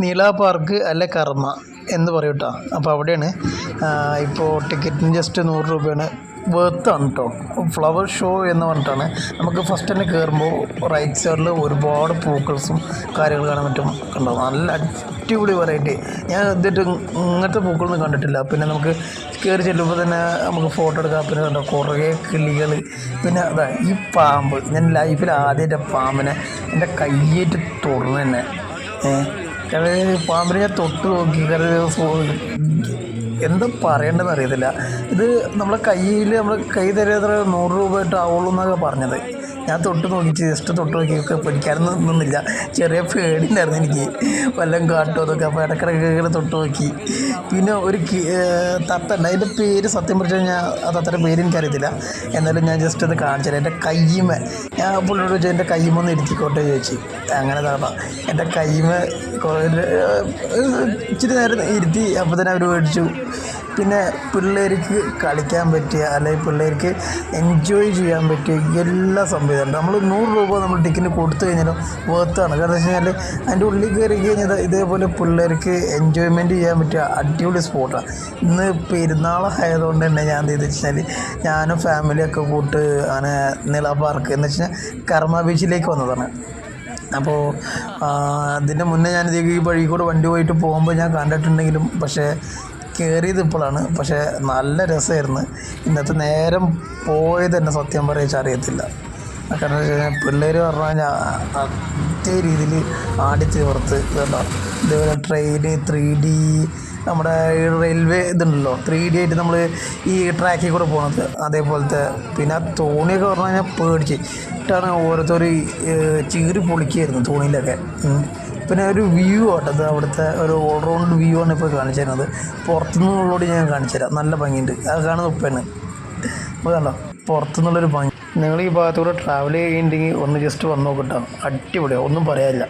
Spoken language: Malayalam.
നീല പാർക്ക് അല്ലെ കർമ്മ എന്ന് പറയും കേട്ടോ. അപ്പോൾ അവിടെയാണ് ഇപ്പോൾ ടിക്കറ്റിന് ജസ്റ്റ് 100 രൂപയാണ്. വേർത്താണ് കേട്ടോ. ഫ്ലവർ ഷോ എന്ന് പറഞ്ഞിട്ടാണ്. നമുക്ക് ഫസ്റ്റ് തന്നെ കയറുമ്പോൾ റൈറ്റ് സൈഡിൽ ഒരുപാട് പൂക്കൾസും കാര്യങ്ങൾ കാണാൻ പറ്റും. ഉണ്ടാവും നല്ല അടിപൊളി വെറൈറ്റി. ഞാൻ എന്നിട്ട് ഇങ്ങനത്തെ പൂക്കളൊന്നും കണ്ടിട്ടില്ല. പിന്നെ നമുക്ക് കയറി ചെല്ലുമ്പോൾ തന്നെ നമുക്ക് ഫോട്ടോ എടുക്കാം. പിന്നെ കണ്ടോ കുറേ കിളികൾ. പിന്നെ അതാ ഈ പാമ്പ്, ഞാൻ ലൈഫിൽ ആദ്യമായിട്ട് പാമ്പിനെ എൻ്റെ കയ്യേറ്റ് തുറന്നു തന്നെ. കാരണം പാമ്പിനെ ഞാൻ തൊട്ട് നോക്കി. കാരണം എന്താ പറയേണ്ടതെന്ന് അറിയത്തില്ല. ഇത് നമ്മളെ കയ്യിൽ നമ്മൾ കൈ തരാത്ര 100 രൂപ ആയിട്ട് ആവുള്ളൂ എന്നൊക്കെ പറഞ്ഞത്. ഞാൻ തൊട്ട് നോക്കി, ജസ്റ്റ് തൊട്ട് നോക്കിയൊക്കെ പിടിക്കാനൊന്നും നിന്നില്ല. ചെറിയ പേടിയുണ്ടായിരുന്നു എനിക്ക്, വല്ലതും കാട്ടുമോ അതൊക്കെ. അപ്പോൾ ഇടയ്ക്കിടയ്ക്ക് തൊട്ട് നോക്കി. പിന്നെ ഒരു തത്തണ്ട്, അതിൻ്റെ പേര് സത്യം പറഞ്ഞാൽ ഞാൻ ആ തത്തയുടെ പേര് എനിക്കറിയത്തില്ല. എന്നാലും ഞാൻ ജസ്റ്റ് അത് കാണിച്ചു തരാം. എൻ്റെ കയ്യുമ ഞാൻ പുള്ളിയോട് ചോദിച്ചു എൻ്റെ കയ്യുമൊന്ന് ഇരുത്തിക്കോട്ടെ ചോദിച്ചു. അങ്ങനെ താട്ടാ എൻ്റെ കയ്യുമ ഇച്ചിരി നേരം ഇരുത്തി. അപ്പോൾ തന്നെ അവർ മേടിച്ചു. പിന്നെ പിള്ളേർക്ക് കളിക്കാൻ പറ്റിയ അല്ലെങ്കിൽ പിള്ളേർക്ക് എൻജോയ് ചെയ്യാൻ പറ്റിയ എല്ലാ സംവിധാനം നമ്മൾ 100 രൂപ നമ്മൾ ടിക്കറ്റ് കൊടുത്തു കഴിഞ്ഞാലും വേർത്താണ്. കാരണം വെച്ച് കഴിഞ്ഞാൽ അതിൻ്റെ ഉള്ളിൽ കയറി കഴിഞ്ഞാൽ ഇതേപോലെ പിള്ളേർക്ക് എൻജോയ്മെൻറ്റ് ചെയ്യാൻ പറ്റിയ അടിപൊളി സ്പോട്ടാണ്. ഇന്ന് പെരുന്നാളായതുകൊണ്ട് തന്നെ ഞാൻ എന്ത് ചെയ്തെന്ന് വെച്ചാൽ ഞാനും ഫാമിലിയൊക്കെ കൂട്ട് അങ്ങനെ നില പാർക്ക് എന്ന് വെച്ച് കഴിഞ്ഞാൽ കർമ്മ ബീച്ചിലേക്ക് വന്നതാണ്. അപ്പോൾ അതിൻ്റെ മുന്നേ ഞാൻ ഈ വഴി കൂടെ വണ്ടി പോയിട്ട് പോകുമ്പോൾ ഞാൻ കണ്ടിട്ടുണ്ടെങ്കിലും പക്ഷേ കയറിയത് ഇപ്പോഴാണ്. പക്ഷേ നല്ല രസമായിരുന്നു. ഇന്നത്തെ നേരം പോയത് തന്നെ സത്യം പറയാച്ചാൽ അറിയത്തില്ല. കാരണം വെച്ച് കഴിഞ്ഞാൽ പിള്ളേർ പറഞ്ഞു കഴിഞ്ഞാൽ അതേ രീതിയിൽ ആടിത്തീർത്ത് കേട്ടോ. ഇതേപോലെ ട്രെയിന് 3D നമ്മുടെ റെയിൽവേ ഇതുണ്ടല്ലോ 3D ആയിട്ട് നമ്മൾ ഈ ട്രാക്കിൽ കൂടെ പോകുന്നത് അതേപോലത്തെ. പിന്നെ ആ തോണിയൊക്കെ പറഞ്ഞു കഴിഞ്ഞാൽ പേടിച്ചിട്ടാണ് ഓരോരുത്തർ ചീറി പൊളിക്കുകയായിരുന്നു തോണിയിലൊക്കെ. പിന്നെ ഒരു വ്യൂ ആട്ടത്, അവിടുത്തെ ഒരു ഓൾറൗണ്ട് വ്യൂ ആണ് ഇപ്പോൾ കാണിച്ചു തരുന്നത്. പുറത്തുനിന്നുള്ളോട് ഞാൻ കാണിച്ചു തരാം. നല്ല ഭംഗിയുണ്ട്. അത് കാണുന്നത് ഉപ്പയാണ്. അപ്പോൾ കണ്ടോ പുറത്തുനിന്നുള്ളൊരു ഭംഗി. നിങ്ങൾ ഈ ഭാഗത്തൂടെ ട്രാവൽ ചെയ്യുന്നുണ്ടെങ്കിൽ ഒന്ന് ജസ്റ്റ് വന്ന് നോക്കട്ടോ. അടിപൊളിയാണ്, ഒന്നും പറയാനില്ല.